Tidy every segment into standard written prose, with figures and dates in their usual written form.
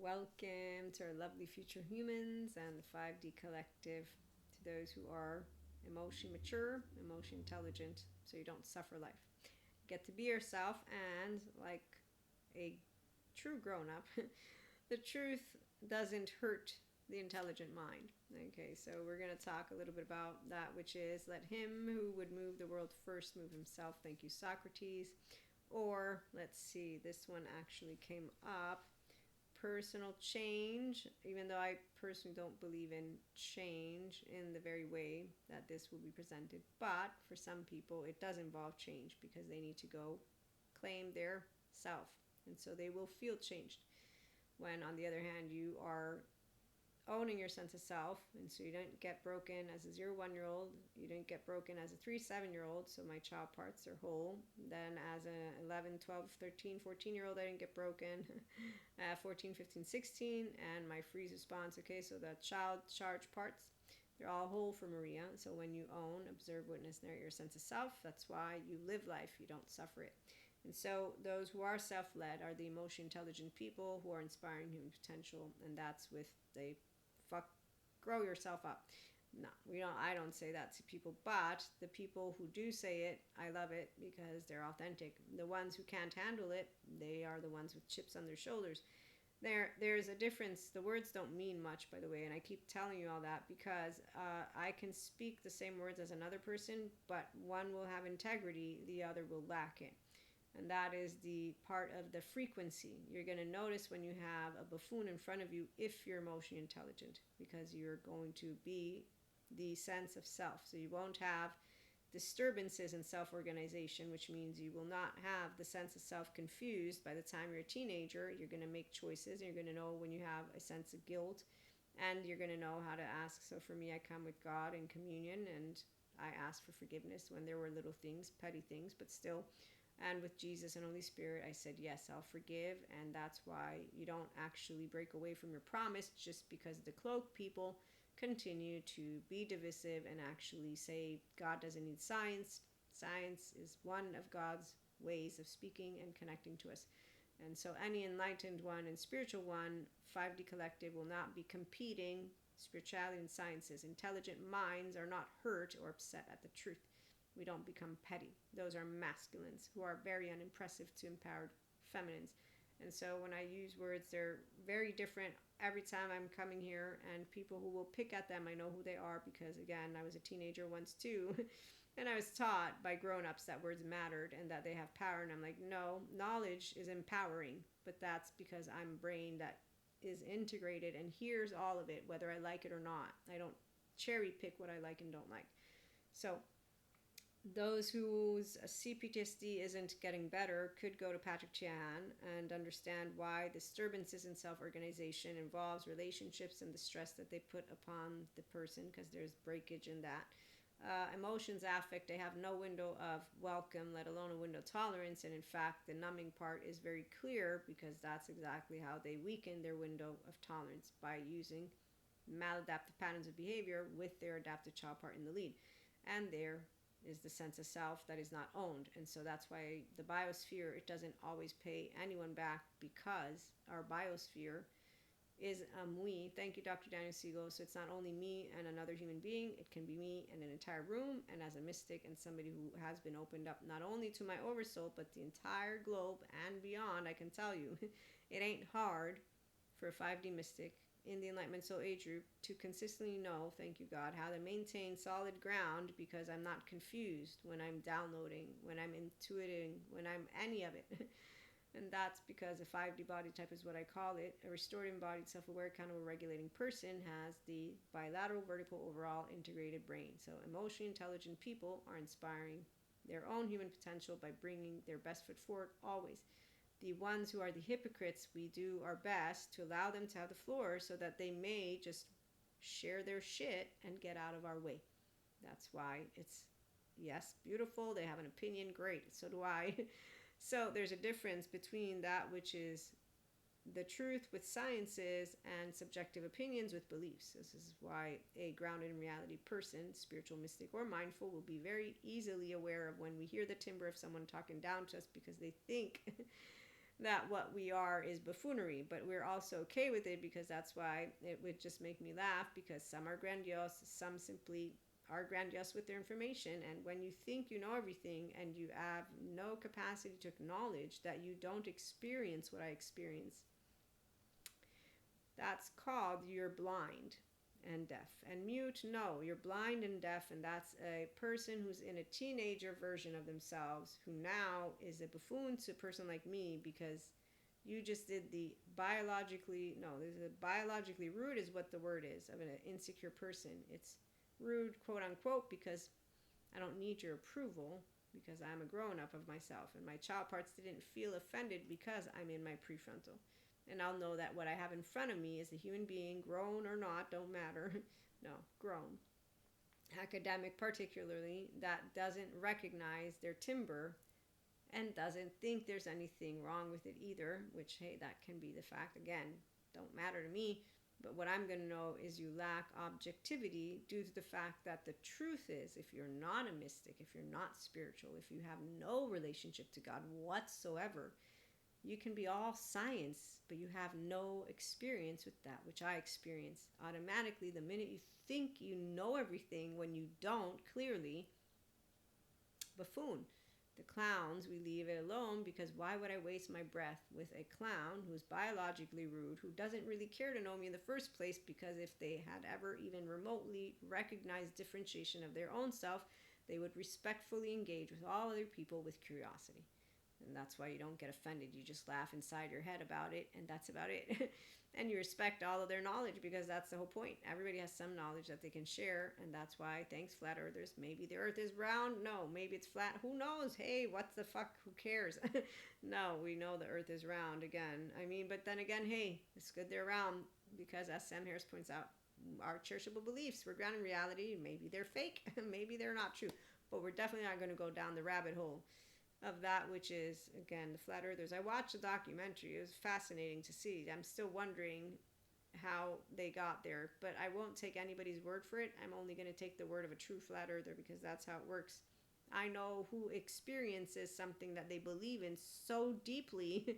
Welcome to our lovely future humans and the 5D collective, to those who are emotionally mature, emotionally intelligent, so you don't suffer life. Get to be yourself, and like a true grown up, the truth doesn't hurt the intelligent mind. Okay, so we're going to talk a little bit about that, which is let him who would move the world first move himself. Thank you, Socrates. Or let's see, this one actually came up, personal change, even though I personally don't believe in change in the very way that this will be presented. But for some people, it does involve change because they need to go claim their self. And so they will feel changed. When, on the other hand, you are owning your sense of self, and so you don't get broken as a 0 1 year old, you don't get broken as a 3 7 year old, so my child parts are whole. Then as a 11 12 13 14 year old, I didn't get broken. 14 15 16, and my freeze response. Okay, so the child charge parts, they're all whole for Maria. So when you own, observe, witness, narrate your sense of self, that's why you live life, you don't suffer it. And so those who are self-led are the emotionally intelligent people who are inspiring human potential, and that's with the grow yourself up. No, we don't. I don't say that to people, but the people who do say it, I love it because they're authentic. The ones who can't handle it, they are the ones with chips on their shoulders. There's a difference. The words don't mean much, by the way, and I keep telling you all that because I can speak the same words as another person, but one will have integrity, the other will lack it. And that is the part of the frequency. You're going to notice when you have a buffoon in front of you if you're emotionally intelligent, because you're going to be the sense of self. So you won't have disturbances in self-organization, which means you will not have the sense of self confused by the time you're a teenager. You're going to make choices, and you're going to know when you have a sense of guilt, and you're going to know how to ask. So for me, I come with God in communion, and I ask for forgiveness when there were little things, petty things, but still. And with Jesus and Holy Spirit, I said, yes, I'll forgive. And that's why you don't actually break away from your promise, just because the cloak people continue to be divisive and actually say God doesn't need science. Science is one of God's ways of speaking and connecting to us. And so any enlightened one and spiritual one, 5D collective, will not be competing spirituality and sciences. Intelligent minds are not hurt or upset at the truth. We don't become petty. Those are masculines who are very unimpressive to empowered feminines. And so when I use words, they're very different every time I'm coming here, and people who will pick at them, I know who they are because, again, I was a teenager once too. And I was taught by grown-ups that words mattered and that they have power. And I'm like, no, knowledge is empowering, but that's because I'm a brain that is integrated and hears all of it, whether I like it or not. I don't cherry pick what I like and don't like. So those whose CPTSD isn't getting better could go to Patrick Chian and understand why disturbances in self-organization involves relationships and the stress that they put upon the person, because there's breakage in that. Emotions, affect, they have no window of welcome, let alone a window of tolerance. And in fact, the numbing part is very clear because that's exactly how they weaken their window of tolerance, by using maladaptive patterns of behavior with their adaptive child part in the lead. And there is the sense of self that is not owned. And so that's why the biosphere, it doesn't always pay anyone back, because our biosphere is we. Thank you, Dr. Daniel Siegel. So it's not only me and another human being, it can be me and an entire room, and as a mystic and somebody who has been opened up not only to my oversoul, but the entire globe and beyond. I can tell you, it ain't hard for a 5D mystic in the Enlightenment Soul Age group to consistently know, thank you God, how to maintain solid ground, because I'm not confused when I'm downloading, when I'm intuiting, when I'm any of it. And that's because a 5D body type is what I call it. A restorative embodied, self-aware, accountable, regulating person has the bilateral, vertical, overall integrated brain. So emotionally intelligent people are inspiring their own human potential by bringing their best foot forward always. The ones who are the hypocrites, we do our best to allow them to have the floor so that they may just share their shit and get out of our way. That's why it's, yes, beautiful, they have an opinion, great, so do I. So there's a difference between that which is the truth with sciences and subjective opinions with beliefs. This is why a grounded in reality person, spiritual, mystic, or mindful, will be very easily aware of when we hear the timbre of someone talking down to us because they think that what we are is buffoonery, but we're also okay with it because that's why it would just make me laugh, because some are grandiose, some simply are grandiose with their information. And when you think you know everything and you have no capacity to acknowledge that you don't experience what I experience, that's called you're blind and deaf and mute. No, you're blind and deaf, and that's a person who's in a teenager version of themselves who now is a buffoon to a person like me, because you just did the biologically, no, there's a biologically rude is what the word is of an insecure person. It's rude, quote unquote, because I don't need your approval, because I'm a grown up of myself, and my child parts didn't feel offended because I'm in my prefrontal. And I'll know that what I have in front of me is a human being, grown or not, don't matter. No, grown. Academic, particularly, that doesn't recognize their timber and doesn't think there's anything wrong with it either, which, hey, that can be the fact. Again, don't matter to me. But what I'm going to know is you lack objectivity due to the fact that the truth is, if you're not a mystic, if you're not spiritual, if you have no relationship to God whatsoever, you can be all science, but you have no experience with that, which I experience. Automatically, the minute you think you know everything when you don't, clearly, buffoon. The clowns, we leave it alone, because why would I waste my breath with a clown who's biologically rude, who doesn't really care to know me in the first place, because if they had ever even remotely recognized differentiation of their own self, they would respectfully engage with all other people with curiosity. And that's why you don't get offended. You just laugh inside your head about it, and that's about it. And you respect all of their knowledge, because that's the whole point. Everybody has some knowledge that they can share, and that's why, thanks, flat earthers, maybe the earth is round. No, maybe it's flat. Who knows? Hey, what the fuck? Who cares? No, we know the earth is round again. I mean, but then again, hey, it's good they're round, because as Sam Harris points out, our cherishable beliefs, we're grounded in reality. Maybe they're fake. Maybe they're not true. But we're definitely not going to go down the rabbit hole of that which is, again, the flat earthers. I watched the documentary. It was fascinating to see. I'm still wondering how they got there, but I won't take anybody's word for it. I'm only going to take the word of a true flat earther, because that's how it works. I know who experiences something that they believe in so deeply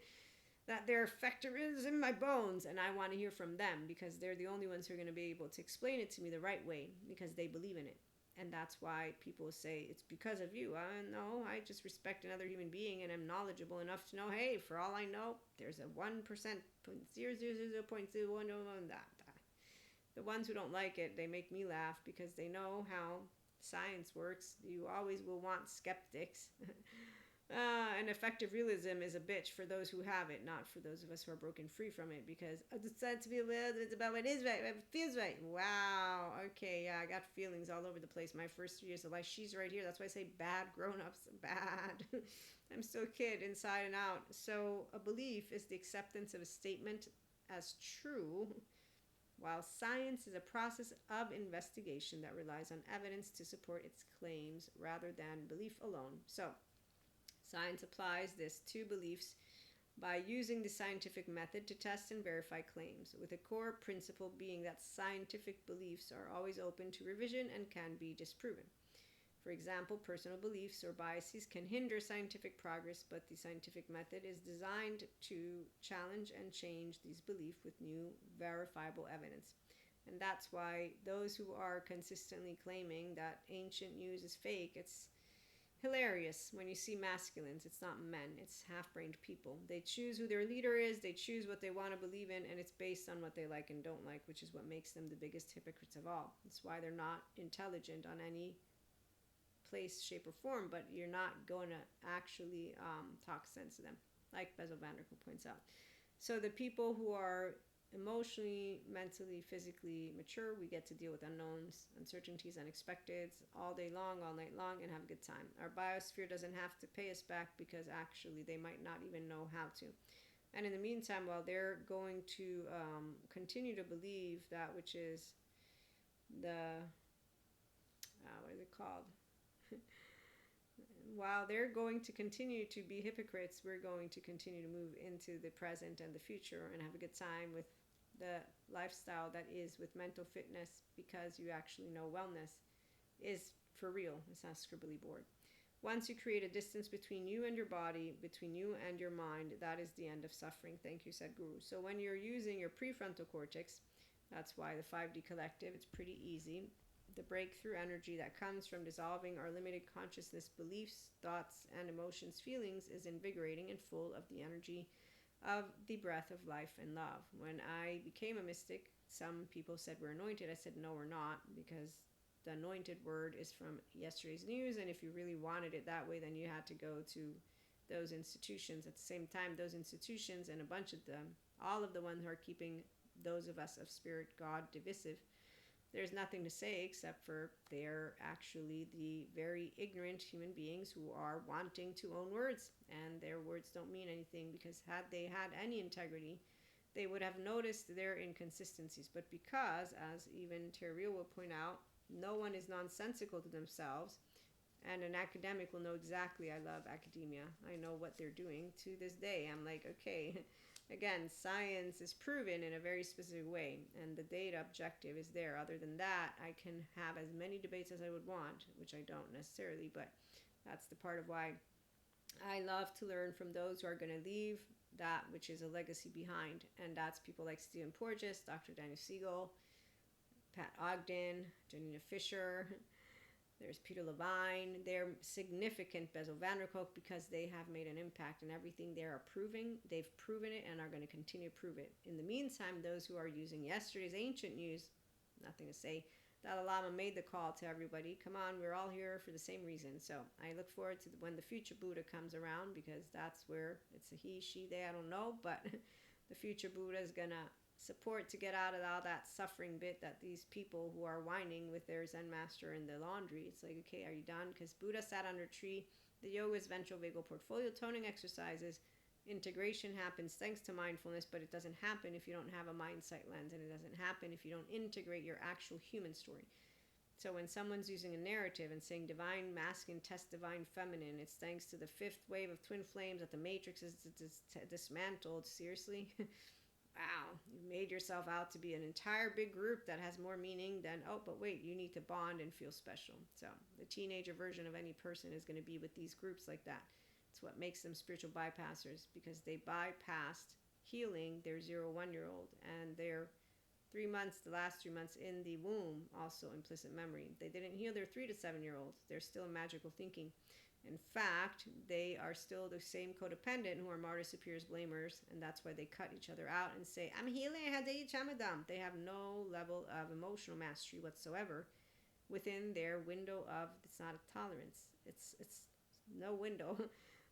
that their factor is in my bones, and I want to hear from them, because they're the only ones who are going to be able to explain it to me the right way, because they believe in it. And that's why people say, it's because of you. No, I just respect another human being, and I'm knowledgeable enough to know, hey, for all I know, there's a 1%, 0.000.01 that. The ones who don't like it, they make me laugh, because they know how science works. You always will want skeptics. And effective realism is a bitch for those who have it, not for those of us who are broken free from it, because I decided to be it's about what is right, what feels right. Wow. Okay, yeah, I got feelings all over the place. My first 3 years of life, she's right here. That's why I say bad grown-ups, bad. I'm still a kid inside and out. So a belief is the acceptance of a statement as true, while science is a process of investigation that relies on evidence to support its claims rather than belief alone. So science applies this to beliefs by using the scientific method to test and verify claims, with a core principle being that scientific beliefs are always open to revision and can be disproven. For example, personal beliefs or biases can hinder scientific progress, but the scientific method is designed to challenge and change these beliefs with new verifiable evidence. And that's why those who are consistently claiming that ancient news is fake, it's hilarious when you see masculines. It's not men, it's half-brained people. They choose who their leader is, they choose what they want to believe in, and it's based on what they like and don't like, which is what makes them the biggest hypocrites of all. It's why they're not intelligent on any place, shape, or form, but you're not going to actually talk sense to them, like Bezel van der Kolk points out. So the people who are emotionally, mentally, physically mature, we get to deal with unknowns, uncertainties, unexpecteds all day long, all night long, and have a good time. Our biosphere doesn't have to pay us back, because actually they might not even know how to. And in the meantime, while they're going to continue to believe that which is the, what is it called? While they're going to continue to be hypocrites, we're going to continue to move into the present and the future and have a good time with the lifestyle that is with mental fitness, because you actually know wellness is for real. It's not scribbly board. Once you create a distance between you and your body, between you and your mind, that is the end of suffering. Thank you, Sadhguru. So when you're using your prefrontal cortex, that's why the 5D collective, it's pretty easy. The breakthrough energy that comes from dissolving our limited consciousness beliefs, thoughts, and emotions, feelings is invigorating and full of the energy of the breath of life and love. When I became a mystic, some people said we're anointed. I said, no, we're not, because the anointed word is from yesterday's news, and if you really wanted it that way, then you had to go to those institutions. At the same time, those institutions and a bunch of them, all of the ones who are keeping those of us of spirit, God, divisive, there's nothing to say except for they're actually the very ignorant human beings who are wanting to own words, and their words don't mean anything, because had they had any integrity, they would have noticed their inconsistencies. But because, as even Terry will point out, no one is nonsensical to themselves, and an academic will know exactly. I love academia. I know what they're doing to this day. I'm like, okay, again, science is proven in a very specific way, and the data objective is there. Other than that, I can have as many debates as I would want, which I don't necessarily, but that's the part of why I love to learn from those who are going to leave that which is a legacy behind, and that's people like Stephen Porges, Dr. Daniel Siegel, Pat Ogden, Janina Fisher. There's Peter Levine. They're significant, Bezel van der Kolk, because they have made an impact in everything they are proving. They've proven it and are going to continue to prove it. In the meantime, those who are using yesterday's ancient news, nothing to say. Dalai Lama made the call to everybody. Come on, we're all here for the same reason. So I look forward to when the future Buddha comes around, because that's where it's a he, she, they, I don't know. But the future Buddha is going to support to get out of all that suffering bit that these people who are whining with their Zen master in the laundry. It's like, okay, are you done? Because Buddha sat under a tree. The yoga is ventral vagal portfolio toning exercises. Integration happens thanks to mindfulness, but it doesn't happen if you don't have a mindsight lens, and it doesn't happen if you don't integrate your actual human story. So when someone's using a narrative and saying divine masculine test divine feminine, it's thanks to the fifth wave of twin flames that the matrix is dismantled. Seriously? Wow, you've made yourself out to be an entire big group that has more meaning than, oh, but wait, you need to bond and feel special. So the teenager version of any person is going to be with these groups like that. It's what makes them spiritual bypassers, because they bypassed healing their 0-1-year-old, and their 3 months, the last 3 months in the womb, also implicit memory. They didn't heal their 3 to 7-year-olds. They're still in magical thinking. In fact, they are still the same codependent who are martyrs, superiors, blamers, and that's why they cut each other out and say, I'm healing, They have no level of emotional mastery whatsoever within their window of, it's not a tolerance, it's no window.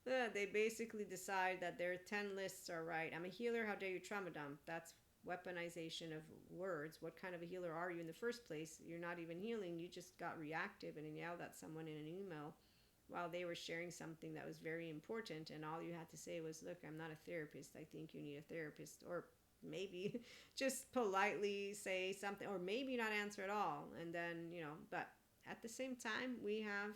They basically decide that their 10 lists are right. I'm a healer, how dare you trauma dump? That's weaponization of words. What kind of a healer are you in the first place? You're not even healing, you just got reactive and yelled at someone in an email while they were sharing something that was very important, and all you had to say was, look, I'm not a therapist, I think you need a therapist. Or maybe just politely say something, or maybe not answer at all. And then, but at the same time, we have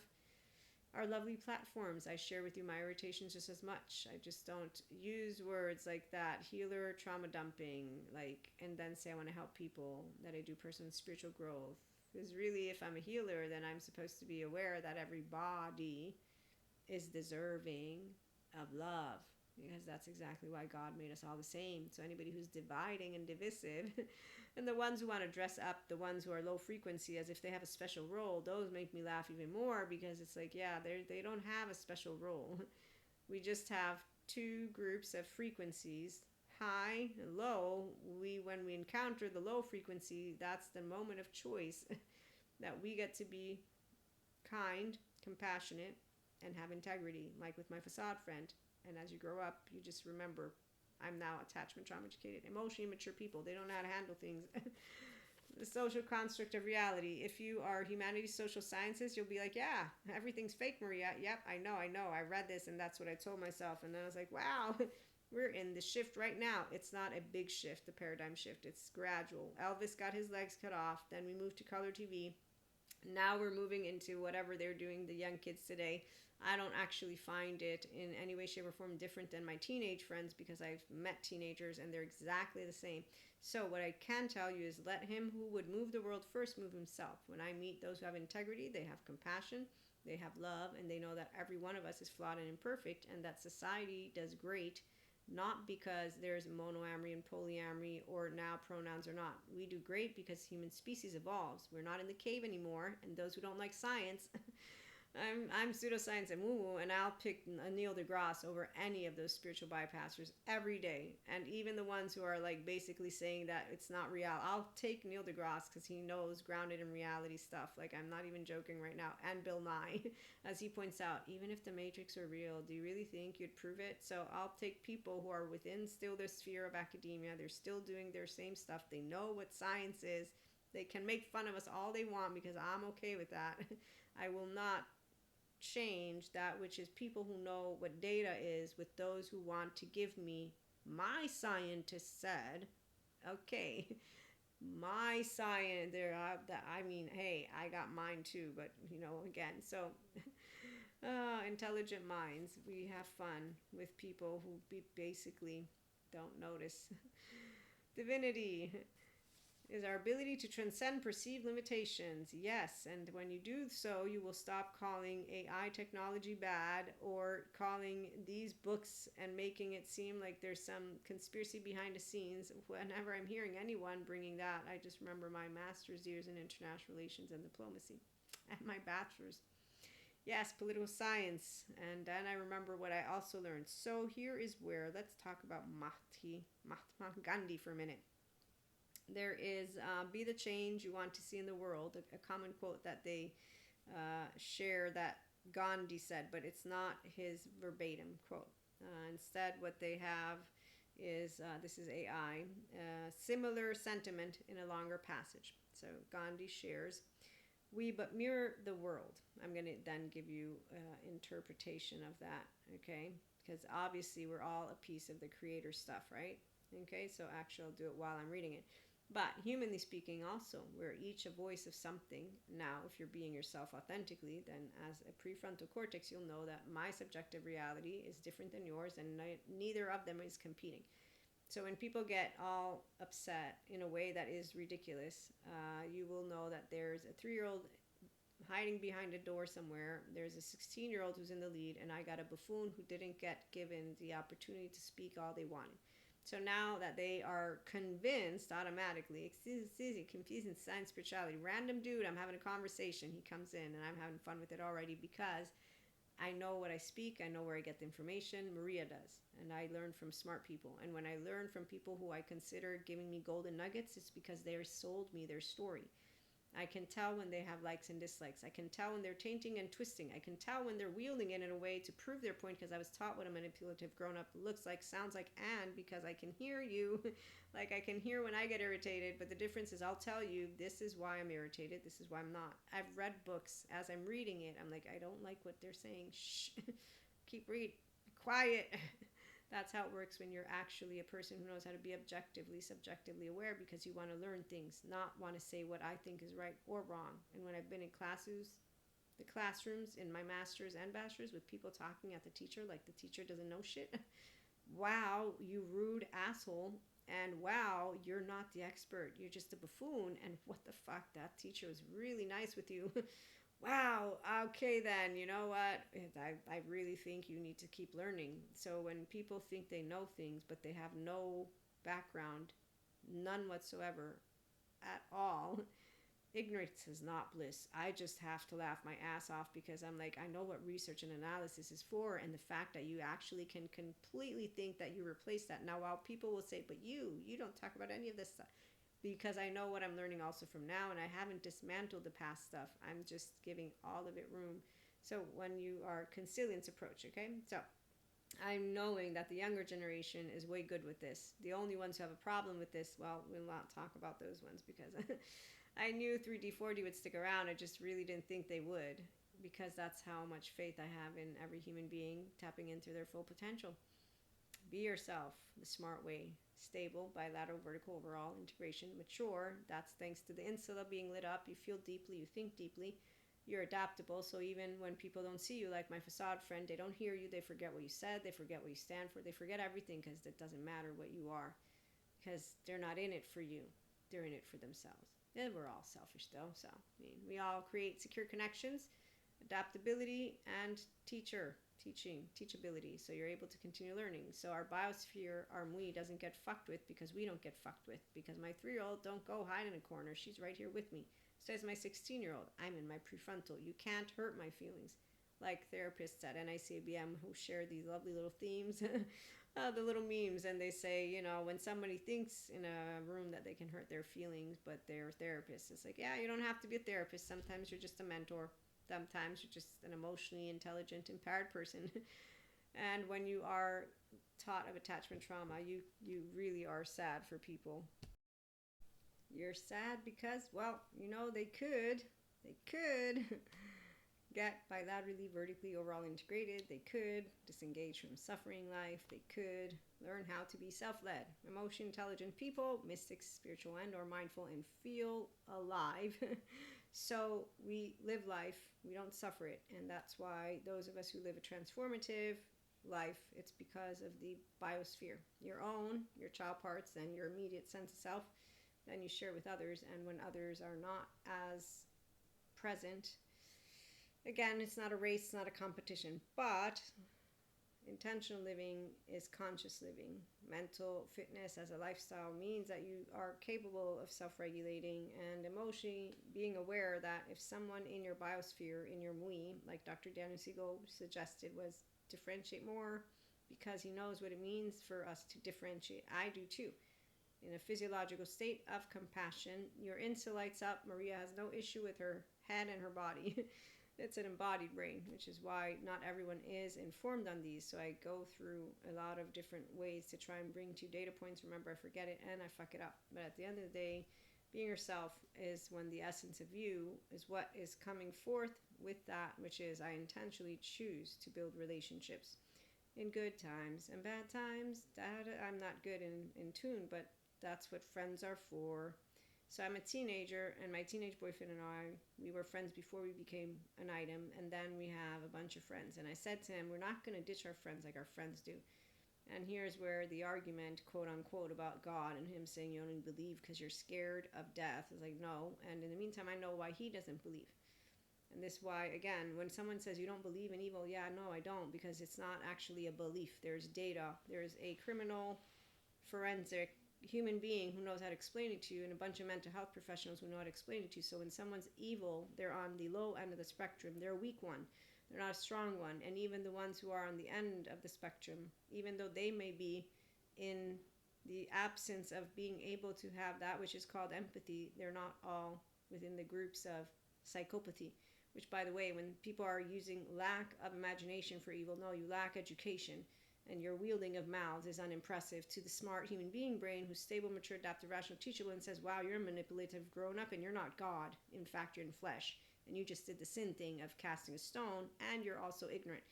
our lovely platforms. I share with you my irritations just as much. I just don't use words like that, healer, trauma dumping, and then say I want to help people, that I do personal and spiritual growth. Because really, if I'm a healer, then I'm supposed to be aware that everybody is deserving of love, because that's exactly why God made us all the same. So anybody who's dividing and divisive, and the ones who want to dress up the ones who are low frequency as if they have a special role, those make me laugh even more, because it's like, yeah, they don't have a special role. We just have two groups of frequencies, high and low. When we encounter the low frequency, that's the moment of choice that we get to be kind, compassionate, and have integrity, like with my facade friend. And as you grow up, you just remember, I'm now attachment trauma educated, emotionally mature people. They don't know how to handle things. The social construct of reality. If you are humanities, social sciences, you'll be like, yeah, everything's fake, Maria. Yep, I know. I read this, and that's what I told myself. And then I was like, wow, we're in the shift right now. It's not a big shift, the paradigm shift. It's gradual. Elvis got his legs cut off. Then we moved to color TV. Now we're moving into whatever they're doing, the young kids today. I don't actually find it in any way, shape, or form different than my teenage friends, because I've met teenagers and they're exactly the same. So what I can tell you is, let him who would move the world first move himself. When I meet those who have integrity, they have compassion, They have love, and they know that every one of us is flawed and imperfect, and that society does great, not because there's monoamory and polyamory, or now pronouns or not. We do great because human species evolves. We're not in the cave anymore, and those who don't like science, I'm pseudoscience and woo-woo, and I'll pick Neil deGrasse over any of those spiritual bypassers every day. And even the ones who are like basically saying that it's not real, I'll take Neil deGrasse because he knows grounded in reality stuff. Like, I'm not even joking right now. And Bill Nye, as he points out, even if the Matrix are real, do you really think you'd prove it? So I'll take people who are within still their sphere of academia. They're still doing their same stuff. They know what science is. They can make fun of us all they want because I'm okay with that. I will not change that which is people who know what data is with those who want to give me my scientist said. Okay, my science there. I mean, hey, I got mine too, but again, so intelligent minds, we have fun with people who basically don't notice. Divinity is our ability to transcend perceived limitations. Yes, and when you do so, you will stop calling AI technology bad, or calling these books and making it seem like there's some conspiracy behind the scenes. Whenever I'm hearing anyone bringing that, I just remember my master's years in international relations and diplomacy and my bachelor's. Yes, political science. And then I remember what I also learned. So here is where, let's talk about Mahatma Gandhi for a minute. There is be the change you want to see in the world, a common quote that they share that Gandhi said, but it's not his verbatim quote. Instead, what they have is, this is AI, similar sentiment in a longer passage. So Gandhi shares, we but mirror the world. I'm going to then give you interpretation of that, okay? Because obviously we're all a piece of the creator stuff, right? Okay, so actually I'll do it while I'm reading it. But humanly speaking also, we're each a voice of something. Now, if you're being yourself authentically, then as a prefrontal cortex, you'll know that my subjective reality is different than yours, and neither of them is competing. So when people get all upset in a way that is ridiculous, you will know that there's a 3-year-old hiding behind a door somewhere. There's a 16-year-old who's in the lead, and I got a buffoon who didn't get given the opportunity to speak all they wanted. So now that they are convinced automatically, excuse me, confusing science, spirituality, random dude, I'm having a conversation, he comes in and I'm having fun with it already because I know what I speak, I know where I get the information, Maria does, and I learn from smart people. And when I learn from people who I consider giving me golden nuggets, it's because they sold me their story. I can tell when they have likes and dislikes. I can tell when they're tainting and twisting. I can tell when they're wielding it in a way to prove their point, because I was taught what a manipulative grown-up looks like, sounds like, and because I can hear you. Like, I can hear when I get irritated, but the difference is I'll tell you, this is why I'm irritated, this is why I'm not. I've read books. As I'm reading it, I'm like, I don't like what they're saying. Shh. Keep reading. Quiet. That's how it works when you're actually a person who knows how to be objectively, subjectively aware, because you want to learn things, not want to say what I think is right or wrong. And when I've been in the classrooms in my master's and bachelor's with people talking at the teacher like the teacher doesn't know shit. Wow, you rude asshole. And wow, you're not the expert. You're just a buffoon. And what the fuck? That teacher was really nice with you. Wow, okay then, you know what? I really think you need to keep learning. So when people think they know things, but they have no background, none whatsoever at all, ignorance is not bliss. I just have to laugh my ass off because I'm like, I know what research and analysis is for, and the fact that you actually can completely think that you replace that. Now, while people will say, but you don't talk about any of this stuff, because I know what I'm learning also from now, and I haven't dismantled the past stuff. I'm just giving all of it room. So when you are consilience approach, okay? So I'm knowing that the younger generation is way good with this. The only ones who have a problem with this, well, we'll not talk about those ones because I knew 3D, 4D would stick around. I just really didn't think they would, because that's how much faith I have in every human being tapping into their full potential. Be yourself the smart way. Stable, bilateral, vertical, overall integration. Mature, that's thanks to the insula being lit up. You feel deeply, you think deeply. You're adaptable, so even when people don't see you, like my facade friend, they don't hear you, they forget what you said, they forget what you stand for, they forget everything, because it doesn't matter what you are, because they're not in it for you, they're in it for themselves. And we're all selfish though, so I mean, we all create secure connections Adaptability and teachability. So you're able to continue learning. So our biosphere, our mui, doesn't get fucked with because we don't get fucked with. Because my 3-year-old don't go hide in a corner. She's right here with me. So as my 16-year-old, I'm in my prefrontal. You can't hurt my feelings. Like therapists at NICABM who share these lovely little themes, the little memes, and they say, when somebody thinks in a room that they can hurt their feelings, but they're therapists, it's like, yeah, you don't have to be a therapist. Sometimes you're just a mentor. Sometimes you're just an emotionally intelligent, impaired person. And when you are taught of attachment trauma, you really are sad for people. You're sad because, well, they could get bilaterally, vertically, overall integrated. They could disengage from suffering life. They could learn how to be self-led, emotion intelligent people, mystics, spiritual and or mindful, and feel alive. So we live life, we don't suffer it. And that's why those of us who live a transformative life, it's because of the biosphere, your own, your child parts, and your immediate sense of self. Then you share with others, and when others are not as present, again, it's not a race, it's not a competition, but intentional living is conscious living. Mental fitness as a lifestyle means that you are capable of self-regulating and emotionally being aware that if someone in your biosphere, in your mui, like Dr. Daniel Siegel suggested, was differentiate more, because he knows what it means for us to differentiate. I do too. In a physiological state of compassion, your insa lights up. Maria has no issue with her head and her body. It's an embodied brain, which is why not everyone is informed on these. So I go through a lot of different ways to try and bring to you data points. Remember, I forget it and I fuck it up. But at the end of the day, being yourself is when the essence of you is what is coming forth with that, which is I intentionally choose to build relationships in good times and bad times. I'm not good in tune, but that's what friends are for. So I'm a teenager, and my teenage boyfriend and I, we were friends before we became an item, and then we have a bunch of friends. And I said to him, we're not going to ditch our friends like our friends do. And here's where the argument, quote unquote, about God and him saying you only believe because you're scared of death is like, no. And in the meantime, I know why he doesn't believe. And this is why, again, when someone says you don't believe in evil, yeah, no, I don't, because it's not actually a belief. There's data. There's a criminal forensic human being who knows how to explain it to you, and a bunch of mental health professionals who know how to explain it to you. So when someone's evil, they're on the low end of the spectrum. They're a weak one. They're not a strong one. And even the ones who are on the end of the spectrum, even though they may be in the absence of being able to have that which is called empathy, they're not all within the groups of psychopathy. Which, by the way, when people are using lack of imagination for evil, no, you lack education. And your wielding of mouths is unimpressive to the smart human being brain who's stable, mature, adaptive, rational, teachable, and says, wow, you're manipulative, grown up, and you're not God. In fact, you're in flesh. And you just did the sin thing of casting a stone, and you're also ignorant,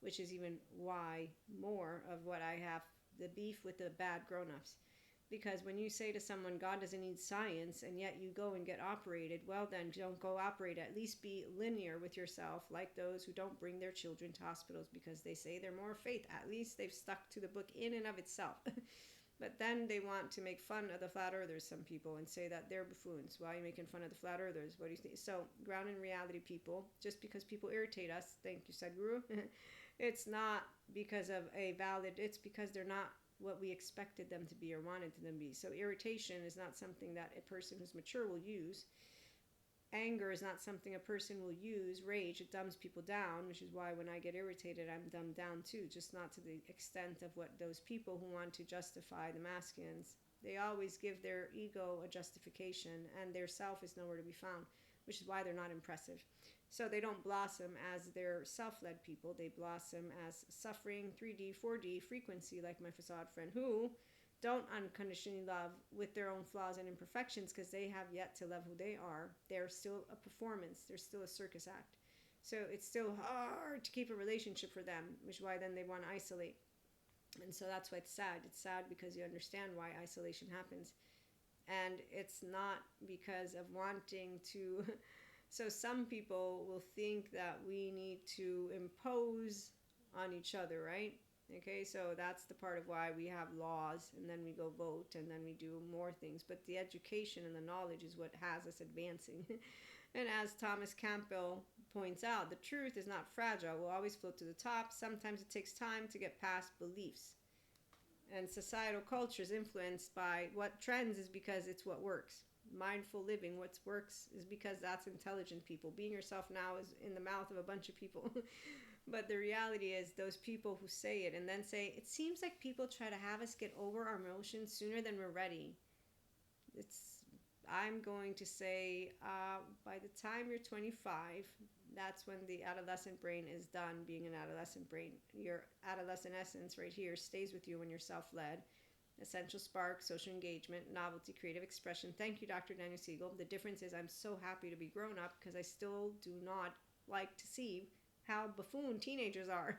which is even why more of what I have the beef with the bad grown-ups. Because when you say to someone, God doesn't need science, and yet you go and get operated, well then, don't go operate. At least be linear with yourself, like those who don't bring their children to hospitals because they say they're more faith. At least they've stuck to the book in and of itself. But then they want to make fun of the flat earthers, some people, and say that they're buffoons. Why are you making fun of the flat earthers? What do you think? So, ground in reality, people, just because people irritate us, thank you, Sadhguru, it's not because of a valid, it's because they're not what we expected them to be or wanted them to be. So irritation is not something that a person who's mature will use. Anger is not something a person will use. Rage, it dumbs people down, which is why when I get irritated, I'm dumbed down too, just not to the extent of what those people who want to justify the masculines. They always give their ego a justification, and their self is nowhere to be found, which is why they're not impressive. So they don't blossom as their self-led people. They blossom as suffering 3D, 4D frequency, like my facade friend, who don't unconditionally love with their own flaws and imperfections because they have yet to love who they are. They're still a performance. They're still a circus act. So it's still hard to keep a relationship for them, which is why then they want to isolate. And so that's why it's sad. It's sad because you understand why isolation happens. And it's not because of wanting to... So some people will think that we need to impose on each other, right? Okay, so that's the part of why we have laws, and then we go vote, and then we do more things. But the education and the knowledge is what has us advancing. And as Thomas Campbell points out, the truth is not fragile. It will always float to the top. Sometimes it takes time to get past beliefs. And societal culture is influenced by what trends is because it's what works. Mindful living, what works is because that's intelligent people. Being yourself now is in the mouth of a bunch of people. But the reality is those people who say it and then say, it seems like people try to have us get over our emotions sooner than we're ready. I'm going to say by the time you're 25, that's when the adolescent brain is done being an adolescent brain. Your adolescent essence right here stays with you when you're self-led. Essential spark, social engagement, novelty, creative expression. Thank you, Dr. Daniel Siegel. The difference is I'm so happy to be grown up because I still do not like to see how buffoon teenagers are.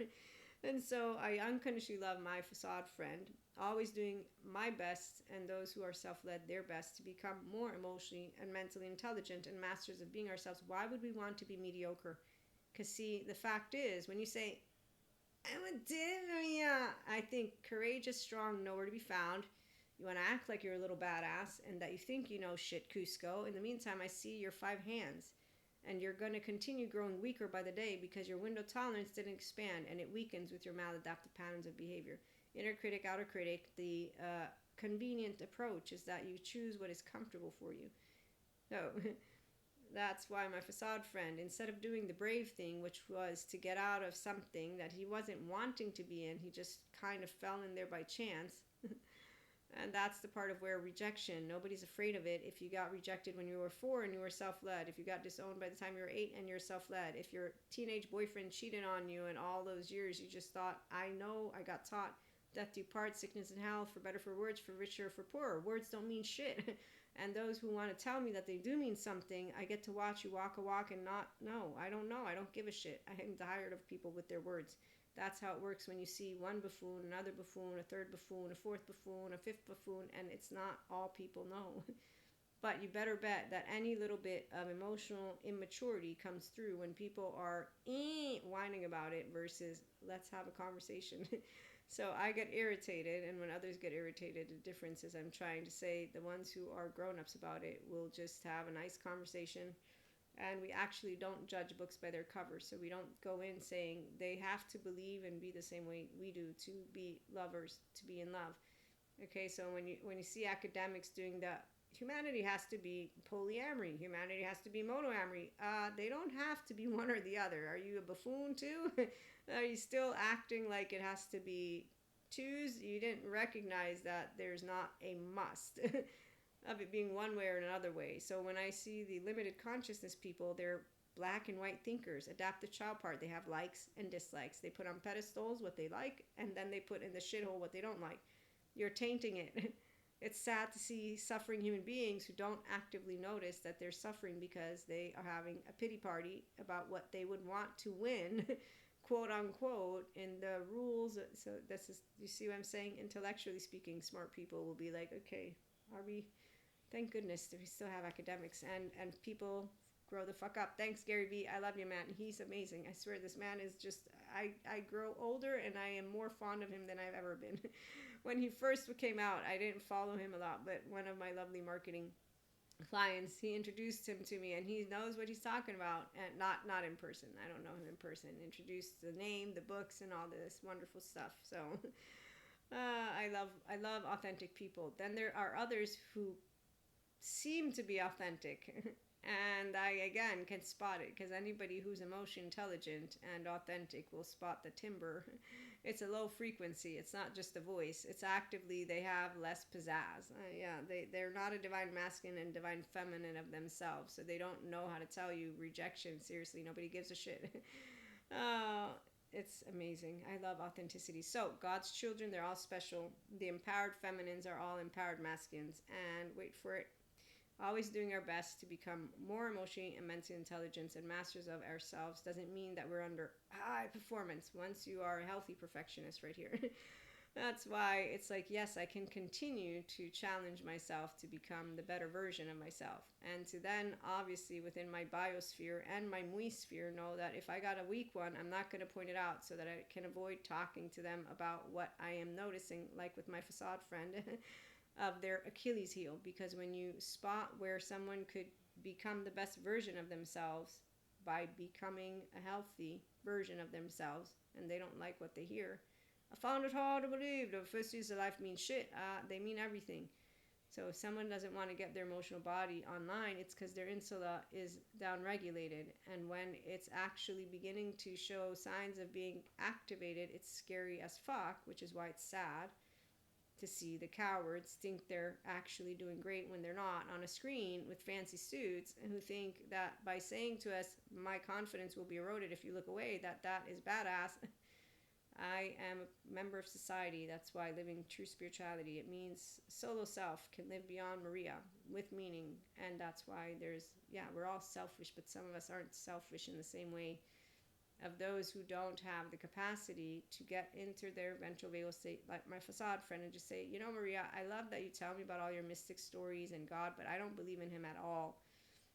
And so I unconditionally love my facade friend, always doing my best and those who are self-led their best to become more emotionally and mentally intelligent and masters of being ourselves. Why would we want to be mediocre? Because see, the fact is, when you say, I think courageous, strong, nowhere to be found. You want to act like you're a little badass and that you think you know shit, Cusco. In the meantime, I see your 5 hands. And you're going to continue growing weaker by the day because your window tolerance didn't expand and it weakens with your maladaptive patterns of behavior. Inner critic, outer critic, the convenient approach is that you choose what is comfortable for you. No, that's why my facade friend, instead of doing the brave thing, which was to get out of something that he wasn't wanting to be in, he just kind of fell in there by chance. And that's the part of where rejection, nobody's afraid of it. If you got rejected when you were 4 and you were self-led, if you got disowned by the time you were 8 and you're self-led, if your teenage boyfriend cheated on you and all those years you just thought, I know, I got taught, death do part, sickness and health, for better, for worse, for richer, for poorer. Words don't mean shit. And those who want to tell me that they do mean something, I get to watch you walk a walk and not, no, I don't know. I don't give a shit. I am tired of people with their words. That's how it works when you see one buffoon, another buffoon, a third buffoon, a fourth buffoon, a fifth buffoon, and it's not all people know. But you better bet that any little bit of emotional immaturity comes through when people are whining about it versus let's have a conversation. So I get irritated, and when others get irritated, the difference is I'm trying to say the ones who are grown-ups about it will just have a nice conversation. And we actually don't judge books by their cover. So we don't go in saying they have to believe and be the same way we do to be lovers, to be in love. Okay, so when you see academics doing that, humanity has to be polyamory. Humanity has to be monoamory. They don't have to be one or the other. Are you a buffoon too? Are you still acting like it has to be twos? You didn't recognize that there's not a must. Of it being one way or another way. So when I see the limited consciousness people, they're black and white thinkers. Adaptive child part, they have likes and dislikes. They put on pedestals what they like, and then they put in the shithole what they don't like. You're tainting it. It's sad to see suffering human beings who don't actively notice that they're suffering because they are having a pity party about what they would want to win, quote unquote, in the rules. So this is, you see what I'm saying? Intellectually speaking, smart people will be like, okay, are we... Thank goodness that we still have academics and people grow the fuck up. Thanks, Gary Vee. I love you, man. He's amazing. I swear this man is just, I grow older and I am more fond of him than I've ever been. When he first came out, I didn't follow him a lot, but one of my lovely marketing clients, he introduced him to me and he knows what he's talking about, and not in person. I don't know him in person. Introduced the name, the books, and all this wonderful stuff. So I love authentic people. Then there are others who seem to be authentic, and I again can spot it because anybody who's emotion intelligent and authentic will spot the timbre. It's a low frequency. It's not just the voice. It's actively they have less pizzazz. They're not a divine masculine and divine feminine of themselves, so they don't know how to tell you rejection. Seriously, nobody gives a shit. It's amazing. I love authenticity. So God's children, they're all special. The empowered feminines are all empowered masculines, and wait for it, always doing our best to become more emotionally and mentally intelligent and masters of ourselves doesn't mean that we're under high performance once you are a healthy perfectionist right here. That's why it's like, yes, I can continue to challenge myself to become the better version of myself. And to then, obviously, within my biosphere and my mui sphere, know that if I got a weak one, I'm not going to point it out so that I can avoid talking to them about what I am noticing, like with my facade friend. Of their Achilles heel, because when you spot where someone could become the best version of themselves by becoming a healthy version of themselves, and they don't like what they hear. I found it hard to believe the first years of life mean shit. They mean everything. So if someone doesn't want to get their emotional body online, it's because their insula is downregulated. And when it's actually beginning to show signs of being activated, it's scary as fuck, which is why it's sad to see the cowards think they're actually doing great when they're not on a screen with fancy suits, and who think that by saying to us, my confidence will be eroded if you look away, that is badass. I am a member of society. That's why living true spirituality, it means solo self can live beyond Maria with meaning. And that's why we're all selfish, but some of us aren't selfish in the same way of those who don't have the capacity to get into their ventral vagal state, like my facade friend, and just say, Maria, I love that you tell me about all your mystic stories and God, but I don't believe in him at all.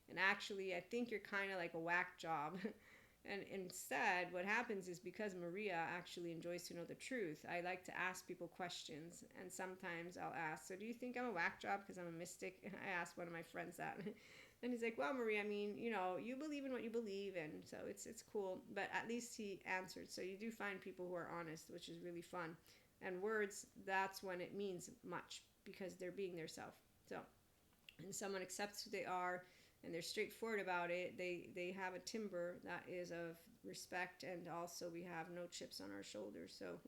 And actually, I think you're kind of like a whack job. And instead, what happens is, because Maria actually enjoys to know the truth, I like to ask people questions. And sometimes I'll ask, so do you think I'm a whack job because I'm a mystic? I asked one of my friends that. And he's like, well, Maria, I mean, you believe in what you believe in. So it's cool. But at least he answered. So you do find people who are honest, which is really fun. And words, that's when it means much, because they're being their self. So, and someone accepts who they are, and they're straightforward about it, they have a timbre that is of respect, and also we have no chips on our shoulders. So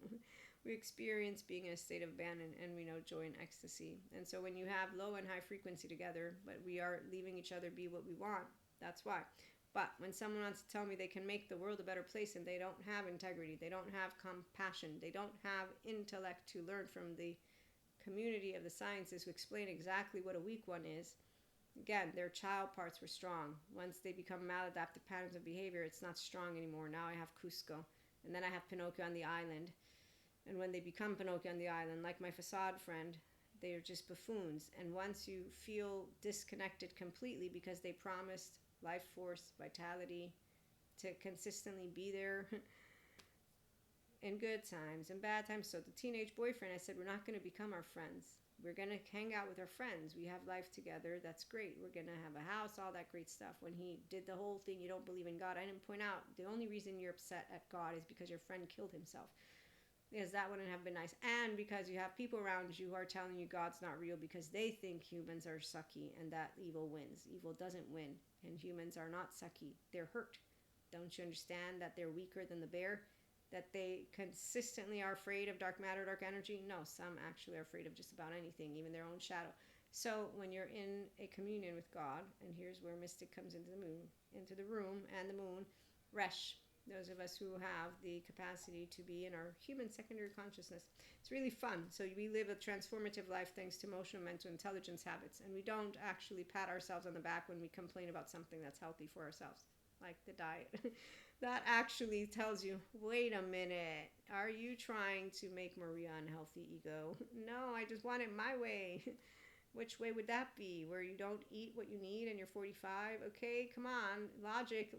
we experience being in a state of abandon, and we know joy and ecstasy. And so when you have low and high frequency together, but we are leaving each other be what we want, that's why. But when someone wants to tell me they can make the world a better place, and they don't have integrity, they don't have compassion, they don't have intellect to learn from the community of the sciences who explain exactly what a weak one is, again, their child parts were strong. Once they become maladaptive patterns of behavior, it's not strong anymore. Now I have Cusco. And then I have Pinocchio on the island. And when they become Pinocchio on the island, like my facade friend, they're just buffoons. And once you feel disconnected completely because they promised life force, vitality, to consistently be there in good times and bad times. So the teenage boyfriend, I said, we're not going to become our friends. We're going to hang out with our friends. We have life together. That's great. We're going to have a house, all that great stuff. When he did the whole thing, you don't believe in God, I didn't point out the only reason you're upset at God is because your friend killed himself. Because that wouldn't have been nice. And because you have people around you who are telling you God's not real because they think humans are sucky and that evil wins. Evil doesn't win. And humans are not sucky. They're hurt. Don't you understand that they're weaker than the bear? That they consistently are afraid of dark matter, dark energy? No, some actually are afraid of just about anything, even their own shadow. So when you're in a communion with God, and here's where mystic comes into the room and the moon, Resh, those of us who have the capacity to be in our human secondary consciousness. It's really fun. So we live a transformative life thanks to emotional, mental intelligence habits, and we don't actually pat ourselves on the back when we complain about something that's healthy for ourselves, like the diet. That actually tells you, wait a minute, are you trying to make Maria unhealthy, ego? No, I just want it my way. Which way would that be? Where you don't eat what you need and you're 45? Okay, come on, logic.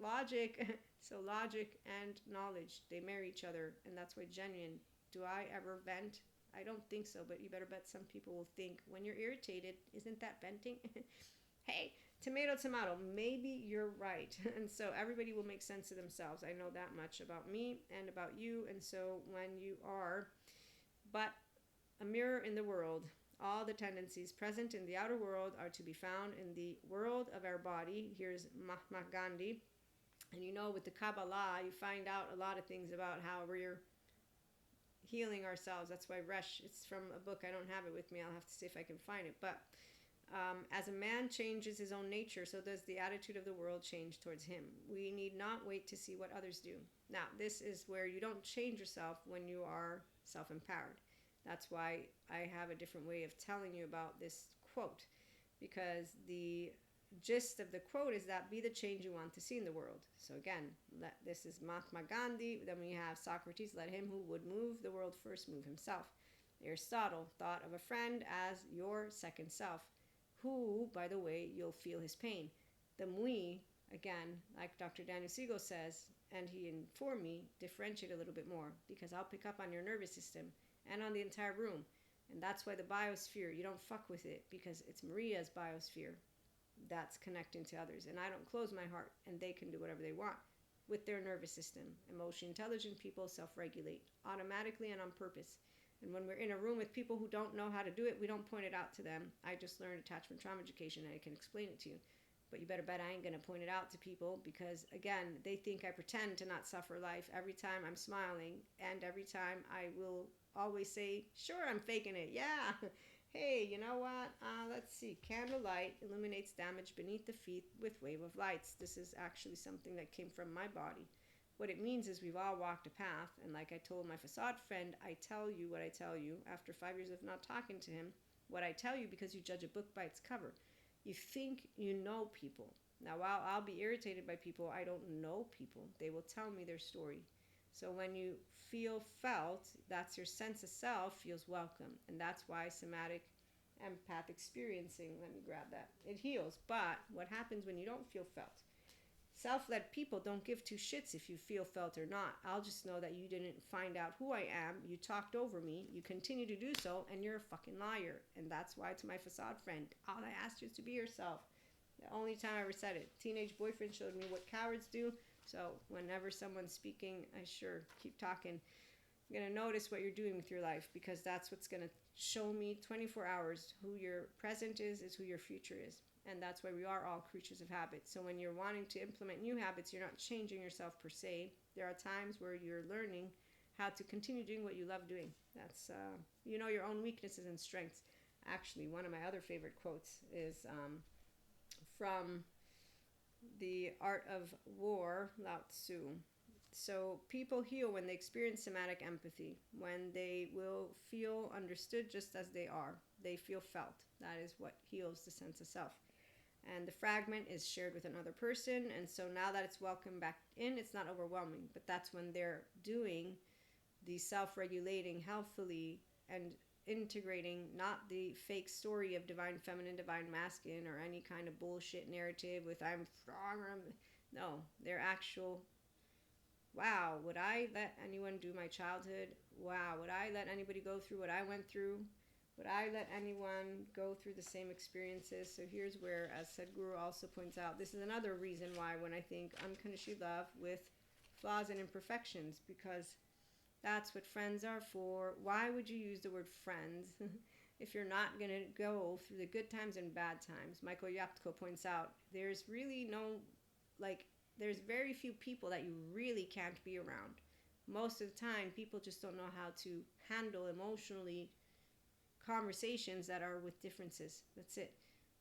So logic and knowledge, they marry each other, and that's why genuine. Do I ever vent? I don't think so, but you better bet some people will think, when you're irritated, isn't that venting? Hey, tomato, maybe you're right. And so everybody will make sense of themselves. I know that much about me and about you. And so when you are but a mirror in the world, all the tendencies present in the outer world are to be found in the world of our body. Here's Mahatma Gandhi. And with the Kabbalah, you find out a lot of things about how we're healing ourselves. That's why Resh, it's from a book. I don't have it with me. I'll have to see if I can find it. But as a man changes his own nature, so does the attitude of the world change towards him. We need not wait to see what others do. Now, this is where you don't change yourself when you are self-empowered. That's why I have a different way of telling you about this quote, because the gist of the quote is that be the change you want to see in the world. So again, this is Mahatma Gandhi. Then we have Socrates, let him who would move the world first move himself. Aristotle thought of a friend as your second self, who, by the way, you'll feel his pain. The Mui, again, like Dr. Daniel Siegel says, and he informed me, differentiate a little bit more, because I'll pick up on your nervous system and on the entire room. And that's why the biosphere, you don't fuck with it, because it's Maria's biosphere. that's connecting to others. And I don't close my heart, and they can do whatever they want with their nervous system. Emotionally intelligent people self-regulate automatically and on purpose. And when we're in a room with people who don't know how to do it, we don't point it out to them. I just learned attachment trauma education, and I can explain it to you. But you better bet I ain't going to point it out to people, because, again, they think I pretend to not suffer life every time I'm smiling, and every time I will always say, sure, I'm faking it. Yeah. Hey, you know what? Let's see. Candlelight illuminates damage beneath the feet with wave of lights. This is actually something that came from my body. What it means is we've all walked a path, and like I told my facade friend, I tell you what I tell you after 5 years of not talking to him. What I tell you because you judge a book by its cover. You think you know people. Now, while I'll be irritated by people, I don't know people. They will tell me their story. So when you feel felt, that's your sense of self feels welcome. And that's why somatic empath experiencing, let me grab that, it heals. But what happens when you don't feel felt? Self-led people don't give two shits if you feel felt or not. I'll just know that you didn't find out who I am, you talked over me, you continue to do so, and you're a fucking liar. And that's why, to my facade friend, all I asked you is to be yourself. The only time I ever said it. Teenage boyfriend showed me what cowards do. So whenever someone's speaking, I sure keep talking. I'm going to notice what you're doing with your life, because that's what's going to show me 24 hours who your present is who your future is. And that's why we are all creatures of habit. So when you're wanting to implement new habits, you're not changing yourself per se. There are times where you're learning how to continue doing what you love doing. That's, you know, your own weaknesses and strengths. Actually, one of my other favorite quotes is from The Art of War, Lao Tzu. So people heal when they experience somatic empathy, when they will feel understood just as they are. They feel felt. That is what heals the sense of self. And the fragment is shared with another person, and so now that it's welcomed back in, it's not overwhelming. But that's when they're doing the self-regulating healthfully and integrating not the fake story of divine feminine, divine masculine, or any kind of bullshit narrative with I'm strong or I'm... No, their actual, wow, would I let anyone do my childhood? Wow, would I let anybody go through what I went through? Would I let anyone go through the same experiences? So here's where, as Sadhguru also points out, this is another reason why when I think unconditional love with flaws and imperfections, because that's what friends are for. Why would you use the word friends if you're not going to go through the good times and bad times? Michael Yapko points out there's really no, there's very few people that you really can't be around. Most of the time, people just don't know how to handle emotionally conversations that are with differences. That's it.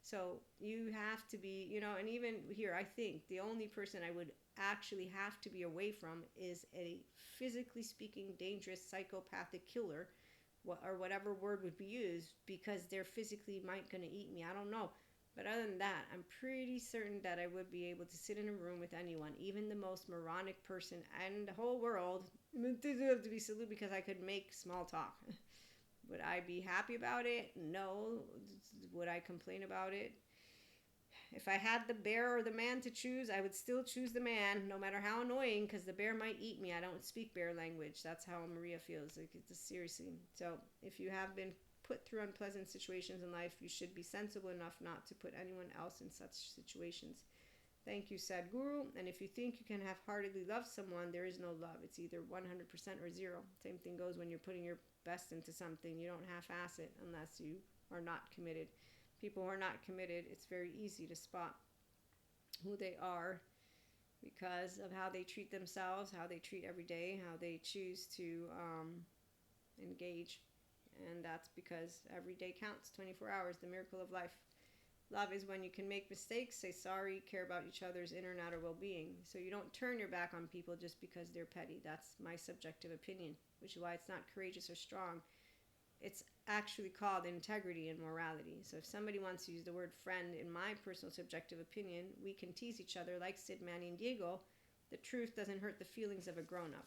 So you have to be, you know, and even here, I think the only person I would actually have to be away from is a physically speaking dangerous psychopathic killer, or whatever word would be used, because they're physically might going to eat me. I don't know. But other than that, I'm pretty certain that I would be able to sit in a room with anyone, even the most moronic person in the whole world. It doesn't have to be silly because I could make small talk. Would I be happy about it? No. Would I complain about it? If I had the bear or the man to choose, I would still choose the man, no matter how annoying, because the bear might eat me. I don't speak bear language. That's how Maria feels. Like, it's seriously. So if you have been put through unpleasant situations in life, you should be sensible enough not to put anyone else in such situations. Thank you, Sadhguru. And if you think you can half-heartedly love someone, there is no love. It's either 100% or zero. Same thing goes when you're putting your best into something. You don't half-ass it unless you are not committed. People who are not committed, it's very easy to spot who they are because of how they treat themselves, how they treat every day, how they choose to engage. And that's because every day counts, 24 hours, the miracle of life. Love is when you can make mistakes, say sorry, care about each other's inner and outer well-being. So you don't turn your back on people just because they're petty. That's my subjective opinion, which is why it's not courageous or strong. It's actually called integrity and morality. So if somebody wants to use the word friend, in my personal subjective opinion, we can tease each other like Sid, Manny, and Diego. The truth doesn't hurt the feelings of a grown-up.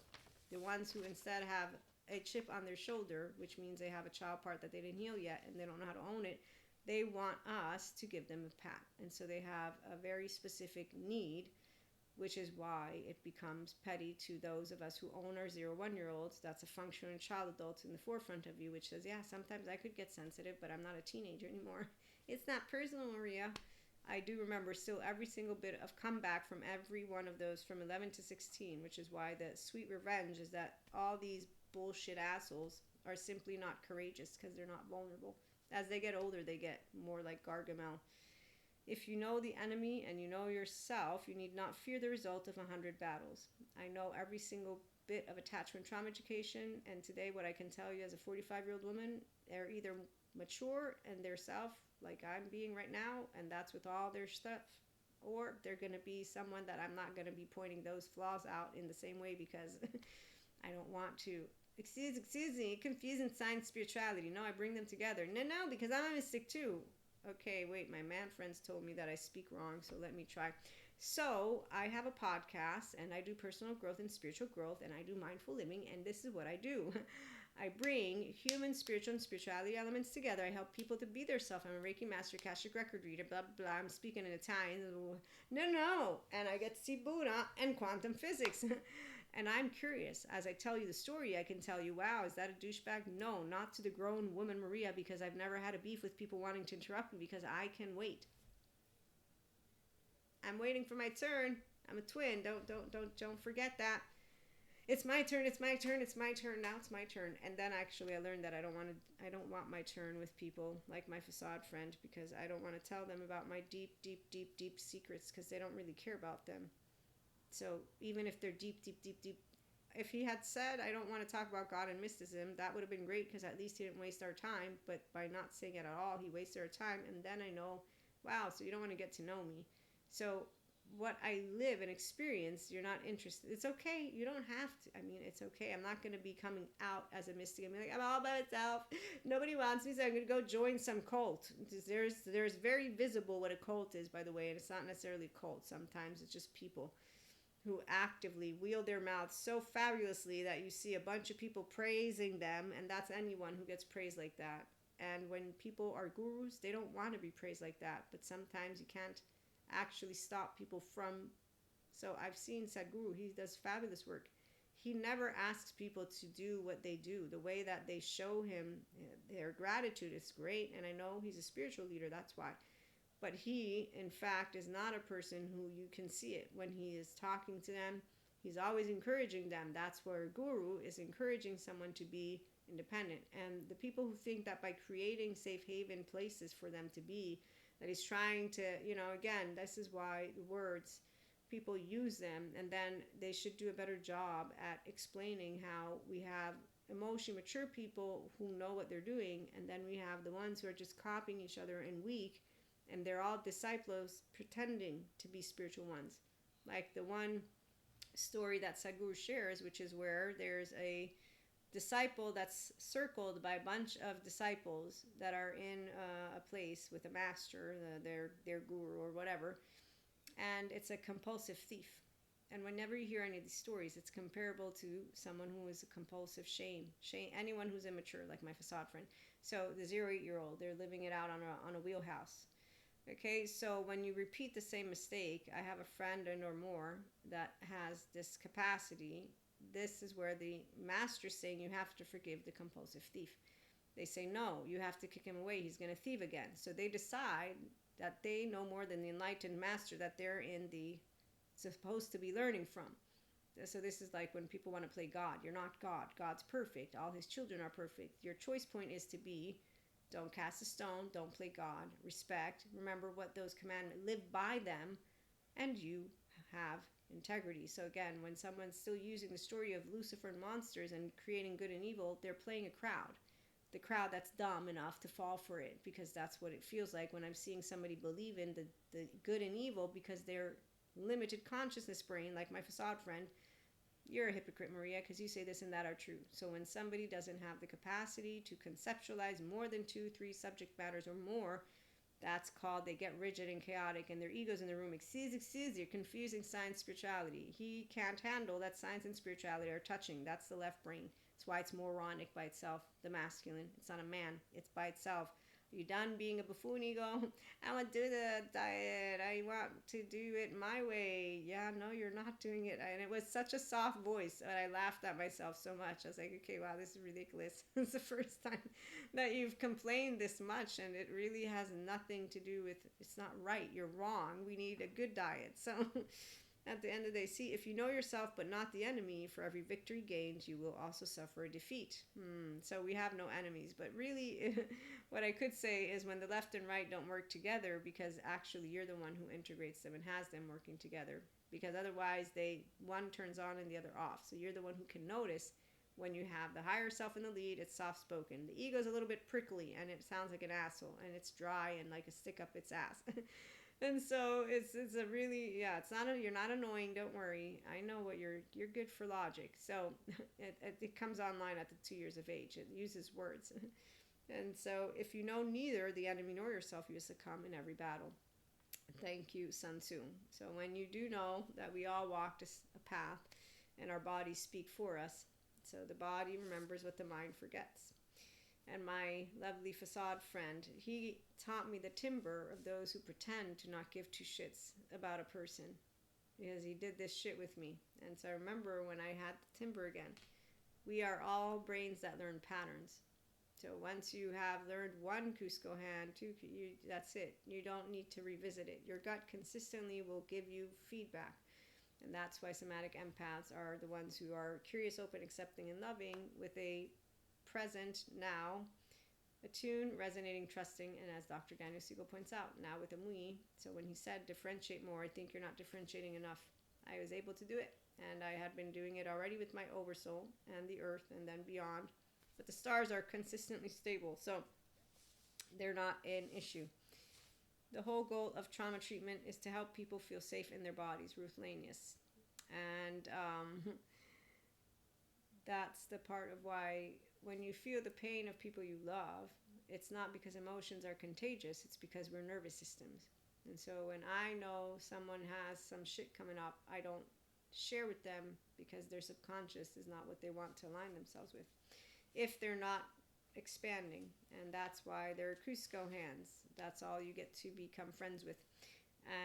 The ones who instead have a chip on their shoulder, which means they have a child part that they didn't heal yet and they don't know how to own it, they want us to give them a pat. And so they have a very specific need, which is why it becomes petty to those of us who own our 0-1-year-olds. That's a functioning child adult in the forefront of you, which says, yeah, sometimes I could get sensitive, but I'm not a teenager anymore. It's not personal, Maria. I do remember still every single bit of comeback from every one of those from 11 to 16, which is why the sweet revenge is that all these bullshit assholes are simply not courageous because they're not vulnerable. As they get older, they get more like Gargamel. If you know the enemy and you know yourself, you need not fear the result of 100 battles. I know every single bit of attachment trauma education, and today what I can tell you as a 45-year-old woman, they're either mature in their self, like I'm being right now, and that's with all their stuff, or they're going to be someone that I'm not going to be pointing those flaws out in the same way because I don't want to. Excuse me, confusing science spirituality. No, I bring them together. No, because I'm a mystic too. Okay, wait, my man friends told me that I speak wrong, so let me try. So, I have a podcast, and I do personal growth and spiritual growth, and I do mindful living, and this is what I do. I bring human, spiritual, and spirituality elements together. I help people to be their self. I'm a Reiki master, Akashic record reader, blah, blah, blah. I'm speaking in Italian. No. And I get to see Buddha and quantum physics. And I'm curious. As I tell you the story, I can tell you, wow, is that a douchebag? No, not to the grown woman Maria, because I've never had a beef with people wanting to interrupt me because I can wait. I'm waiting for my turn. I'm a twin. Don't forget that. It's my turn. Now it's my turn. And then actually I learned that I don't want my turn with people like my facade friend, because I don't want to tell them about my deep secrets, because they don't really care about them. So even if they're deep, if he had said, I don't want to talk about God and mysticism, that would have been great, because at least he didn't waste our time. But by not saying it at all, he wasted our time. And then I know, wow, so you don't want to get to know me. So what I live and experience, you're not interested. It's okay. You don't have to. I mean, it's okay. I'm not going to be coming out as a mystic and be like, I'm all by myself. Nobody wants me, so I'm going to go join some cult. There's very visible what a cult is, by the way, and it's not necessarily a cult. Sometimes it's just people who actively wield their mouths so fabulously that you see a bunch of people praising them, and that's anyone who gets praised like that. And when people are gurus, they don't want to be praised like that, but sometimes you can't actually stop people from. So I've seen Sadhguru, he does fabulous work. He never asks people to do what they do. The way that they show him their gratitude is great, and I know he's a spiritual leader, that's why. But he, in fact, is not a person who you can see it. When he is talking to them, he's always encouraging them. That's where a guru is encouraging someone to be independent. And the people who think that by creating safe haven places for them to be, that he's trying to, again, this is why the words, people use them, and then they should do a better job at explaining how we have emotionally mature people who know what they're doing, and then we have the ones who are just copying each other and weak, and they're all disciples pretending to be spiritual ones. Like the one story that Sadhguru shares, which is where there's a disciple that's circled by a bunch of disciples that are in a place with a master, their guru or whatever, and it's a compulsive thief. And whenever you hear any of these stories, it's comparable to someone who is a compulsive shame, anyone who's immature, like my facade friend. So the 0-8-year-old, they're living it out on a wheelhouse. Okay, so when you repeat the same mistake, I have a friend and or more that has this capacity. This is where the master's saying you have to forgive the compulsive thief. They say, no, you have to kick him away. He's going to thieve again. So they decide that they know more than the enlightened master that they're supposed to be learning from. So this is like when people want to play God. You're not God. God's perfect. All his children are perfect. Your choice point is to be, don't cast a stone, don't play God, respect, remember what those commandments, live by them, and you have integrity. So again, when someone's still using the story of Lucifer and monsters and creating good and evil, they're playing a crowd. The crowd that's dumb enough to fall for it, because that's what it feels like when I'm seeing somebody believe in the good and evil because they're limited consciousness brain, like my facade friend. You're a hypocrite, Maria, because you say this and that are true. So when somebody doesn't have the capacity to conceptualize more than 2-3 subject matters or more, that's called they get rigid and chaotic, and their ego's in the room. Excuse, you're confusing science spirituality. He can't handle that science and spirituality are touching. That's the left brain. That's why it's moronic by itself, the masculine. It's not a man. It's by itself. You done being a buffoon ego? I want to do the diet. I want to do it my way. Yeah, no, you're not doing it. And it was such a soft voice. And I laughed at myself so much. I was like, okay, wow, this is ridiculous. It's the first time that you've complained this much. And it really has nothing to do with, it's not right. You're wrong. We need a good diet. So at the end of the day, see, if you know yourself but not the enemy, for every victory gained, you will also suffer a defeat. So we have no enemies. But really, what I could say is when the left and right don't work together, because actually you're the one who integrates them and has them working together. Because otherwise, one turns on and the other off. So you're the one who can notice when you have the higher self in the lead, it's soft-spoken. The ego is a little bit prickly, and it sounds like an asshole, and it's dry and like a stick up its ass. And so it's a really, yeah, it's not you're not annoying, don't worry. I know what you're good for logic. So it comes online at the 2 years of age. It uses words. And so if you know neither the enemy nor yourself, you succumb in every battle. Thank you, Sun Tzu. So when you do know that we all walked a path and our bodies speak for us, so the body remembers what the mind forgets. And my lovely facade friend, he taught me the timber of those who pretend to not give two shits about a person, because he did this shit with me. And so I remember when I had the timber again, we are all brains that learn patterns. So once you have learned one Cusco hand, that's it. You don't need to revisit it. Your gut consistently will give you feedback. And that's why somatic empaths are the ones who are curious, open, accepting, and loving with a present now, attuned, resonating, trusting, and as Dr. Daniel Siegel points out, now with a mui. So when he said differentiate more, I think you're not differentiating enough. I was able to do it, and I had been doing it already with my oversoul and the earth and then beyond. But the stars are consistently stable, so they're not an issue. The whole goal of trauma treatment is to help people feel safe in their bodies, Ruth Lanius. And that's the part of why when you feel the pain of people you love, it's not because emotions are contagious, it's because we're nervous systems. And so when I know someone has some shit coming up, I don't share with them because their subconscious is not what they want to align themselves with, if they're not expanding. And that's why they're Cusco hands. That's all you get to become friends with.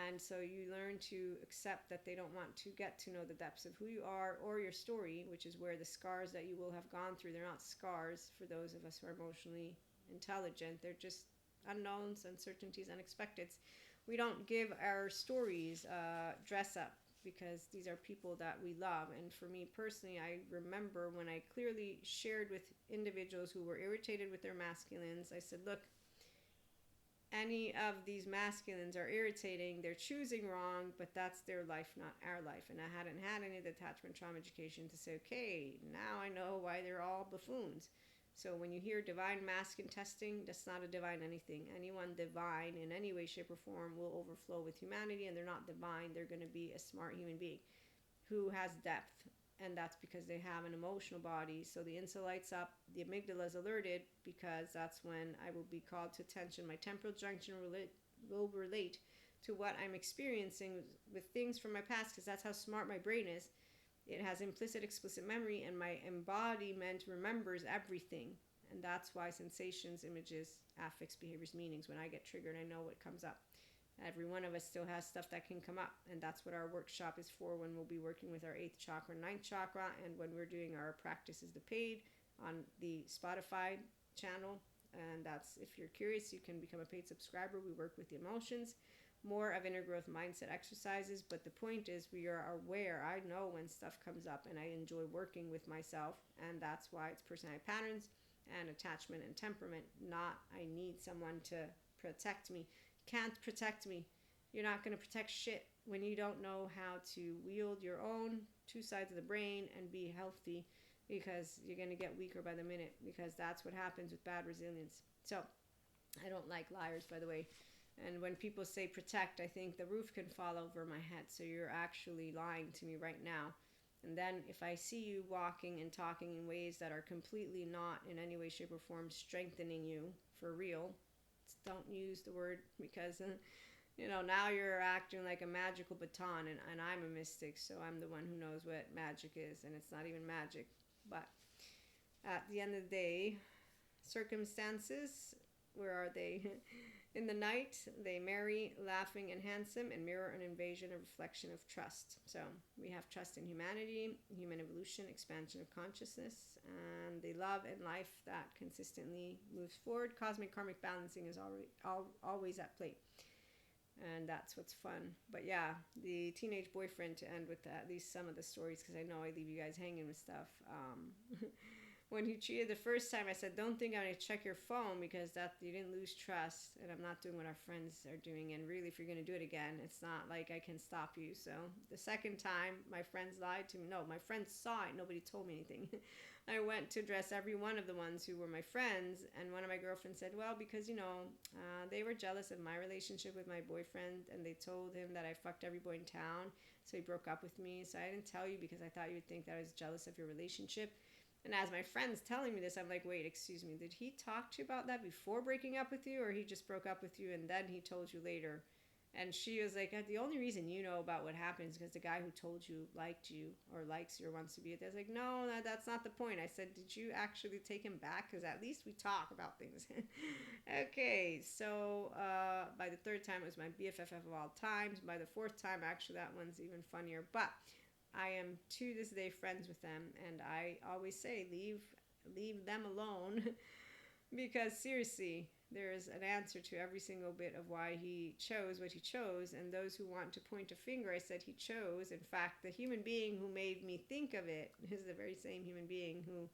And so you learn to accept that they don't want to get to know the depths of who you are or your story, which is where the scars that you will have gone through, they're not scars for those of us who are emotionally intelligent. They're just unknowns, uncertainties, unexpecteds. We don't give our stories dress up, because these are people that we love. And for me personally, I remember when I clearly shared with individuals who were irritated with their masculines, I said, look, any of these masculines are irritating, they're choosing wrong, but that's their life, not our life. And I hadn't had any detachment trauma education to say, okay, now I know why they're all buffoons. So when you hear divine masculine testing, that's not a divine anything. Anyone divine in any way, shape, or form will overflow with humanity, and they're not divine. They're going to be a smart human being who has depth. And that's because they have an emotional body. So the insula lights up, the amygdala is alerted, because that's when I will be called to attention. My temporal junction will relate to what I'm experiencing with things from my past, because that's how smart my brain is. It has implicit, explicit memory, and my embodiment remembers everything. And that's why sensations, images, affects, behaviors, meanings, when I get triggered, I know what comes up. Every one of us still has stuff that can come up, and that's what our workshop is for, when we'll be working with our 8th chakra, 9th chakra, and when we're doing our practices, the paid, on the Spotify channel. And that's, if you're curious, you can become a paid subscriber. We work with the emotions, more of inner growth mindset exercises, but the point is we are aware. I know when stuff comes up, and I enjoy working with myself, and that's why it's personality patterns and attachment and temperament, not I need someone to protect me. Can't protect me. You're not going to protect shit when you don't know how to wield your own two sides of the brain and be healthy, because you're going to get weaker by the minute, because that's what happens with bad resilience. So I don't like liars, by the way. And when people say protect, I think the roof can fall over my head. So you're actually lying to me right now. And then if I see you walking and talking in ways that are completely not in any way, shape, or form strengthening you for real, don't use the word, because now you're acting like a magical baton, and I'm a mystic, so I'm the one who knows what magic is, and it's not even magic. But at the end of the day, circumstances Where are they? In the night, they merry, laughing, and handsome, and mirror an invasion, a reflection of trust. So we have trust in humanity, human evolution, expansion of consciousness, and the love and life that consistently moves forward. Cosmic karmic balancing is always at play. And that's what's fun. But yeah, the teenage boyfriend, to end with at least some of the stories, because I know I leave you guys hanging with stuff. When he cheated the first time, I said, don't think I'm going to check your phone, because that you didn't lose trust, and I'm not doing what our friends are doing. And really, if you're going to do it again, it's not like I can stop you. So the second time, my friends lied to me. No, my friends saw it. Nobody told me anything. I went to address every one of the ones who were my friends, and one of my girlfriends said, well, because, they were jealous of my relationship with my boyfriend, and they told him that I fucked every boy in town, so he broke up with me. So I didn't tell you because I thought you would think that I was jealous of your relationship. And as my friend's telling me this, I'm like, wait, excuse me, did he talk to you about that before breaking up with you, or he just broke up with you and then he told you later? And she was like, the only reason you know about what happened is because the guy who told you liked you or likes you or wants to be with you. I was like, no, that's not the point. I said, did you actually take him back? Because at least we talk about things. Okay, so by the third time, it was my BFF of all times. By the fourth time, actually, that one's even funnier. But I am to this day friends with them, and I always say leave them alone because seriously, there is an answer to every single bit of why he chose what he chose. And those who want to point a finger, I said he chose. In fact, the human being who made me think of it is the very same human being who,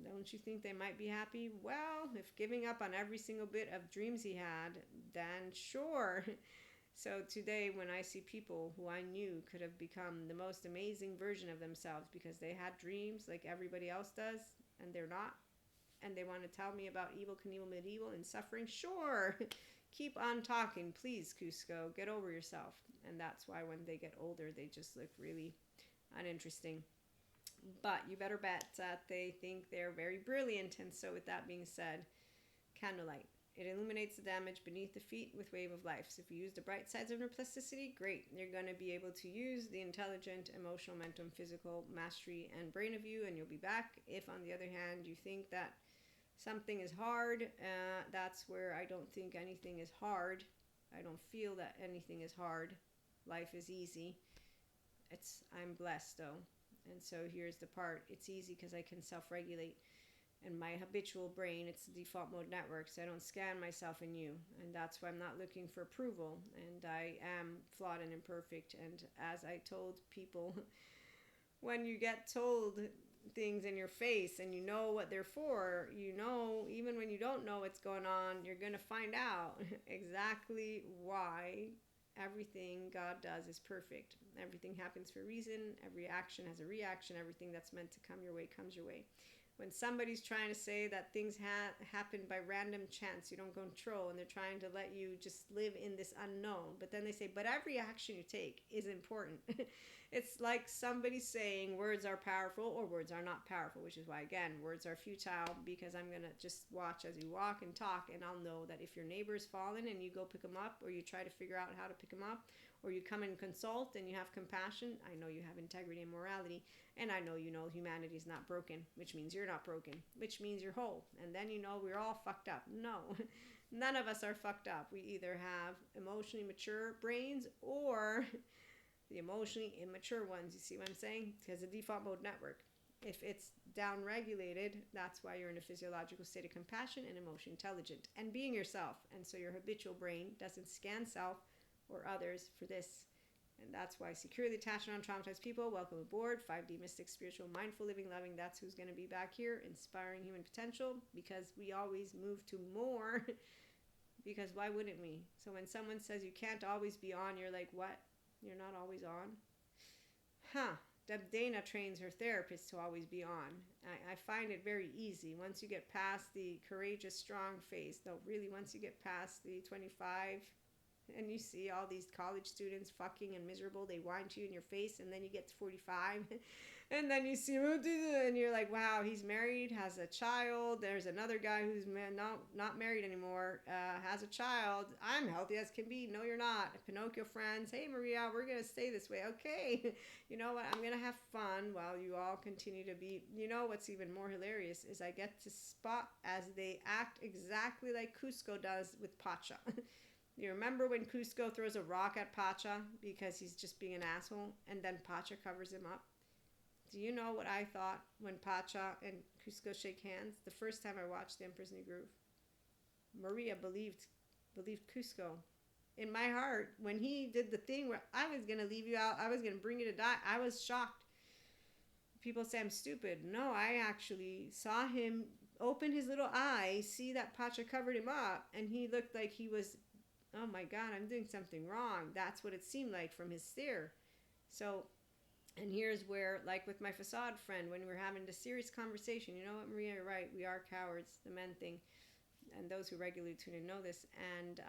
don't you think they might be happy? Well, if giving up on every single bit of dreams he had, then sure. So today, when I see people who I knew could have become the most amazing version of themselves because they had dreams like everybody else does, and they're not, and they want to tell me about evil, Knievel, medieval, and suffering, sure, keep on talking, please, Cusco, get over yourself. And that's why when they get older, they just look really uninteresting. But you better bet that they think they're very brilliant. And so with that being said, candlelight. It illuminates the damage beneath the feet with wave of life. So if you use the bright sides of neuroplasticity, great. You're going to be able to use the intelligent, emotional, mental, physical mastery and brain of you, and you'll be back. If, on the other hand, you think that something is hard, that's where I don't think anything is hard. I don't feel that anything is hard. Life is easy. I'm blessed, though. And so here's the part. It's easy because I can self-regulate. And my habitual brain, it's the default mode network, so I don't scan myself in you. And that's why I'm not looking for approval. And I am flawed and imperfect. And as I told people, when you get told things in your face and you know what they're for, even when you don't know what's going on, you're going to find out exactly why everything God does is perfect. Everything happens for a reason. Every action has a reaction. Everything that's meant to come your way comes your way. When somebody's trying to say that things happen by random chance, you don't control, and they're trying to let you just live in this unknown, but then they say, but every action you take is important. It's like somebody saying words are powerful or words are not powerful, which is why, again, words are futile, because I'm going to just watch as you walk and talk, and I'll know that if your neighbor's fallen and you go pick them up, or you try to figure out how to pick them up, or you come and consult and you have compassion, I know you have integrity and morality, and I know humanity is not broken, which means you're not broken, which means you're whole. And then we're all fucked up. No, none of us are fucked up. We either have emotionally mature brains or the emotionally immature ones. You see what I'm saying? Because the default mode network, if it's down-regulated, that's why you're in a physiological state of compassion and emotion intelligent and being yourself. And so your habitual brain doesn't scan self or others for this. And that's why securely attached and untraumatized people, welcome aboard. 5D mystic, spiritual, mindful, living, loving. That's who's going to be back here. Inspiring human potential, because we always move to more. Because why wouldn't we? So when someone says you can't always be on, you're like, what? You're not always on? Dana trains her therapist to always be on. I find it very easy. Once you get past the courageous, strong phase, though, really, once you get past the 25, and you see all these college students fucking and miserable, they whine to you in your face, and then you get to 45, And then you see him, and you're like, wow, he's married, has a child. There's another guy who's not married anymore, has a child. I'm healthy as can be. No, you're not. Pinocchio friends, hey, Maria, we're going to stay this way. Okay. You know what? I'm going to have fun while you all continue to be. You know what's even more hilarious is I get to spot as they act exactly like Cusco does with Pacha. You remember when Cusco throws a rock at Pacha because he's just being an asshole, and then Pacha covers him up? Do you know what I thought when Pacha and Cusco shake hands? The first time I watched The Emperor's New Groove, Maria believed Cusco. In my heart, when he did the thing where I was gonna leave you out, I was gonna bring you to die, I was shocked. People say I'm stupid. No, I actually saw him open his little eye, see that Pacha covered him up, and he looked like he was, oh my God, I'm doing something wrong. That's what it seemed like from his stare. So, and here's where, like with my facade friend, when we're having a serious conversation, you know what, Maria, you're right, we are cowards, the men thing. And those who regularly tune in know this. And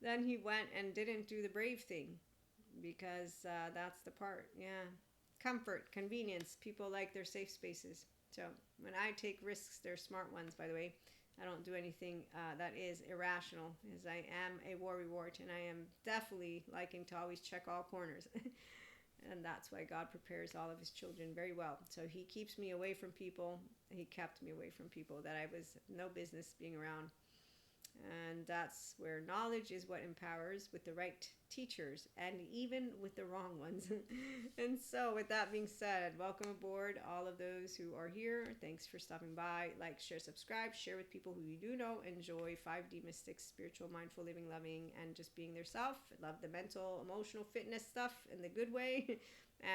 then he went and didn't do the brave thing because that's the part. Yeah. Comfort, convenience. People like their safe spaces. So when I take risks, they're smart ones, by the way. I don't do anything that is irrational, as I am a worrywart, and I am definitely liking to always check all corners. And that's why God prepares all of his children very well. So he keeps me away from people. He kept me away from people that I was no business being around. And that's where knowledge is what empowers, with the right teachers and even with the wrong ones. And so with that being said, welcome aboard all of those who are here. Thanks for stopping by. Like, share, subscribe, share with people who you do know enjoy 5D mystics, spiritual, mindful living, loving, and just being their self. Love the mental, emotional fitness stuff in the good way.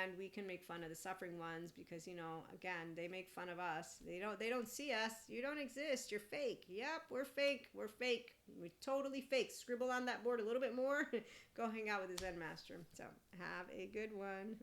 And we can make fun of the suffering ones because, you know, again, they make fun of us. They don't see us. You don't exist. You're fake. Yep, we're fake. We're fake. We're totally fake. Scribble on that board a little bit more. Go hang out with the Zen master. So have a good one.